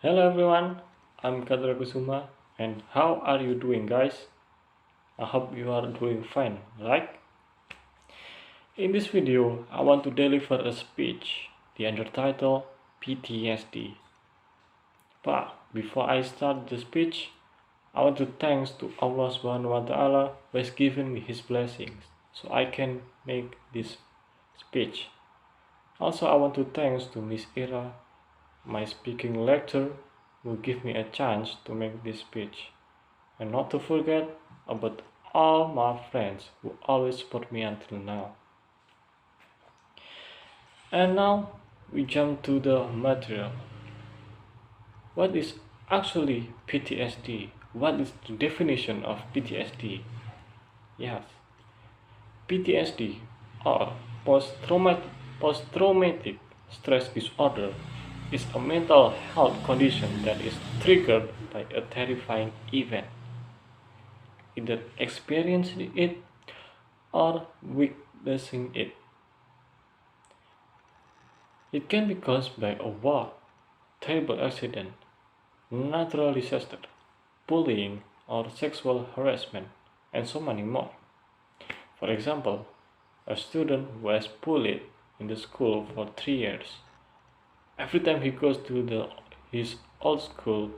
Hello everyone, I'm Gatra Kusuma, and how are you doing, guys? I hope you are doing fine, right? In this video, I want to deliver a speech, the undertitle PTSD. But before I start the speech, I want to thanks to Allah Subhanahu wa Taala who has given me His blessings, so I can make this speech. Also, I want to thanks to Miss Ira, my speaking lecturer, who give me a chance to make this speech. And not to forget about all my friends who always support me until now. And now we jump to the material. What is actually PTSD? What is the definition of PTSD? Yes, PTSD or post-traumatic stress disorder is a mental health condition that is triggered by a terrifying event. Either experiencing it or witnessing it. It can be caused by a war, terrible accident, natural disaster, bullying, or sexual harassment, and so many more. For example, a student who has bullied in the school for 3 years. Every time he goes to his old school,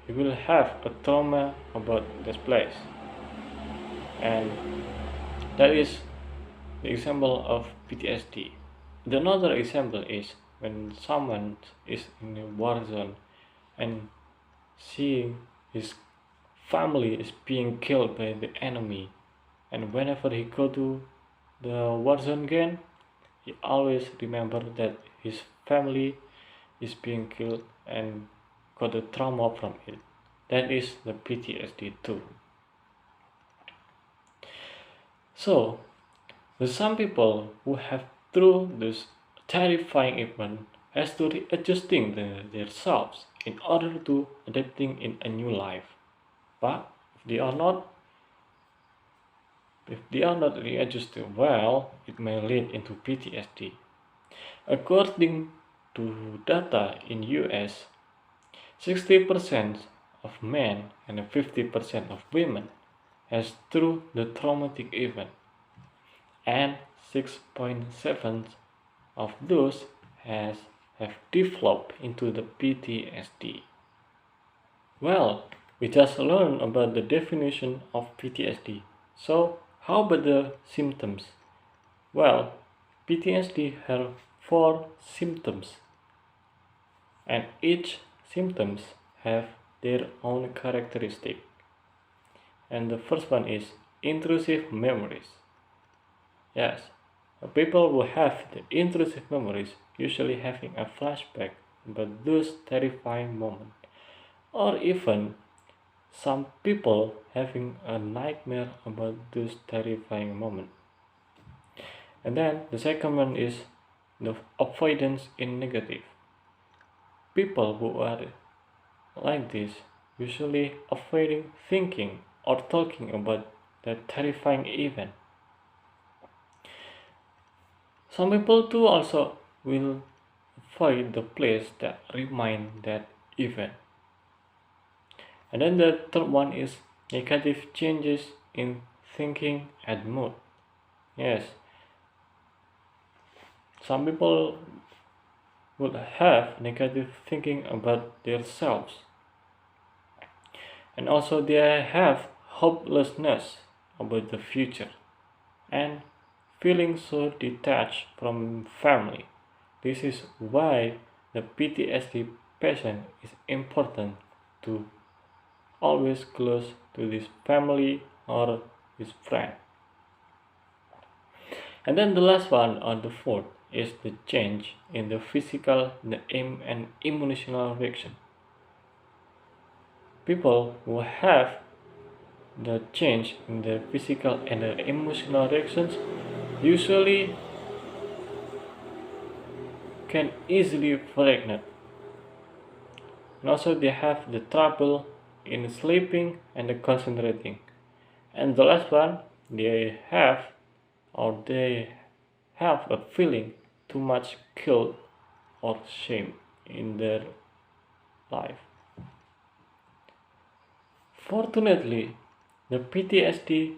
he will have a trauma about this place. And that is the example of PTSD. Another example is when someone is in a war zone and seeing his family is being killed by the enemy, and whenever he go to the war zone again, he always remember that his family is being killed and got a trauma from it. That is the PTSD too. So, with some people who have through this terrifying event has to readjusting themselves in order to adapting in a new life. But if they are not readjusted well, it may lead into PTSD. According to data in US, 60% of men and 50% of women has through the traumatic event, and 6.7 of those have developed into the PTSD. Well, we just learned about the definition of PTSD. So, how about the symptoms? Well, PTSD has 4 symptoms, and each symptoms have their own characteristic. And the first one is intrusive memories. Yes, people who have the intrusive memories usually having a flashback about those terrifying moments, or even some people having a nightmare about those terrifying moments. And then the second one is the avoidance in negative. People who are like this usually avoiding thinking or talking about that terrifying event. Some people too also will avoid the place that remind that event. And then the third one is negative changes in thinking and mood. Yes, some people would have negative thinking about themselves, and also they have hopelessness about the future and feeling so detached from family. This is why the PTSD patient is important to always close to this family or his friend. And then the last one or the fourth is the change in the physical and emotional reaction. People who have the change in the physical and the emotional reactions usually can easily pregnant. And also they have the trouble in sleeping and concentrating. And the last one, they have a feeling too much guilt or shame in their life. Fortunately, the PTSD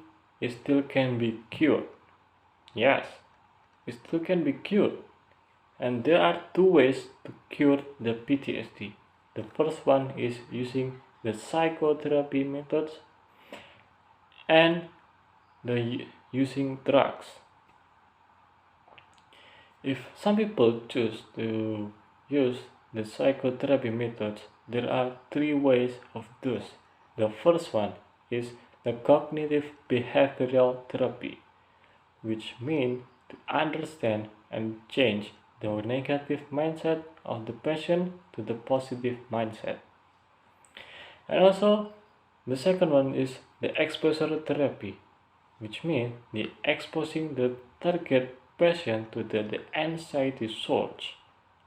still can be cured. Yes, it still can be cured. And there are two ways to cure the PTSD. The first one is using the psychotherapy methods and the using drugs. If some people choose to use the psychotherapy methods, there are three ways of those. The first one is the cognitive behavioral therapy, which means to understand and change the negative mindset of the patient to the positive mindset. And also, the second one is the exposure therapy, which means the exposing the target patient to the anxiety source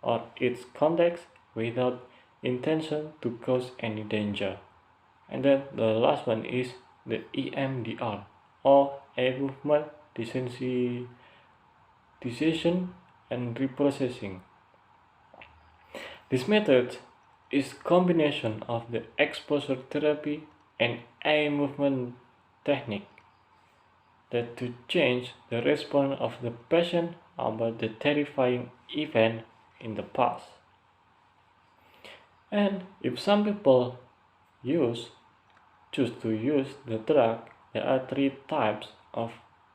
or its context without intention to cause any danger. And then the last one is the EMDR or a movement desensitization and reprocessing. This method is combination of the exposure therapy and eye movement technique that to change the response of the patient about the terrifying event in the past. And if some people choose to use the drug, there are three types of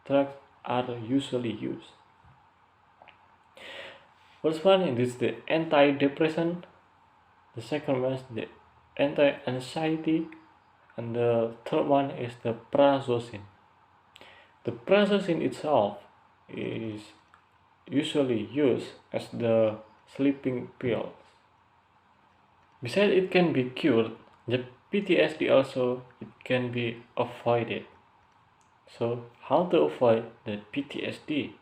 drugs are usually used. First one is the antidepressant, the second one is the anti-anxiety, and the third one is the prazosin. The prazosin itself is usually used as the sleeping pills. Besides it can be cured, the PTSD also it can be avoided. So how to avoid the PTSD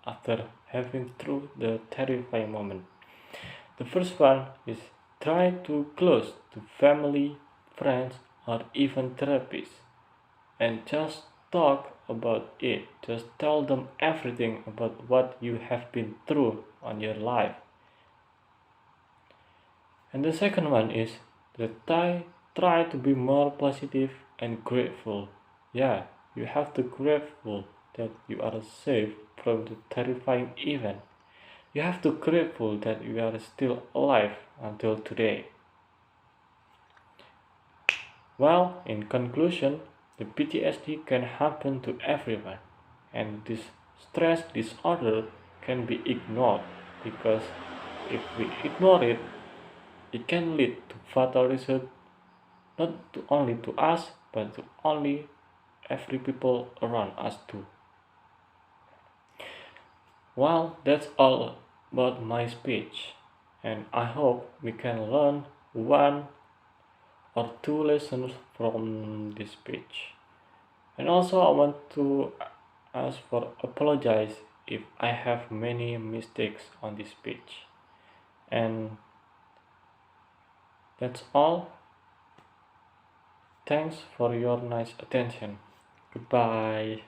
after having through the terrifying moment? The first one is try to close to family, friends, or even therapists and just talk about it. Just tell them everything about what you have been through on your life. And the second one is that try to be more positive and grateful. Yeah, you have to grateful that you are safe from the terrifying event. You have to grateful that you are still alive until today. Well, in conclusion, the PTSD can happen to everyone, and this stress disorder can be ignored because if we ignore it, it can lead to fatal result not to only to us but to only every people around us too. Well, that's all about my speech, and I hope we can learn one or two lessons from this speech. And also I want to ask for apologize if I have many mistakes on this speech. And that's all. Thanks for your nice attention. Goodbye.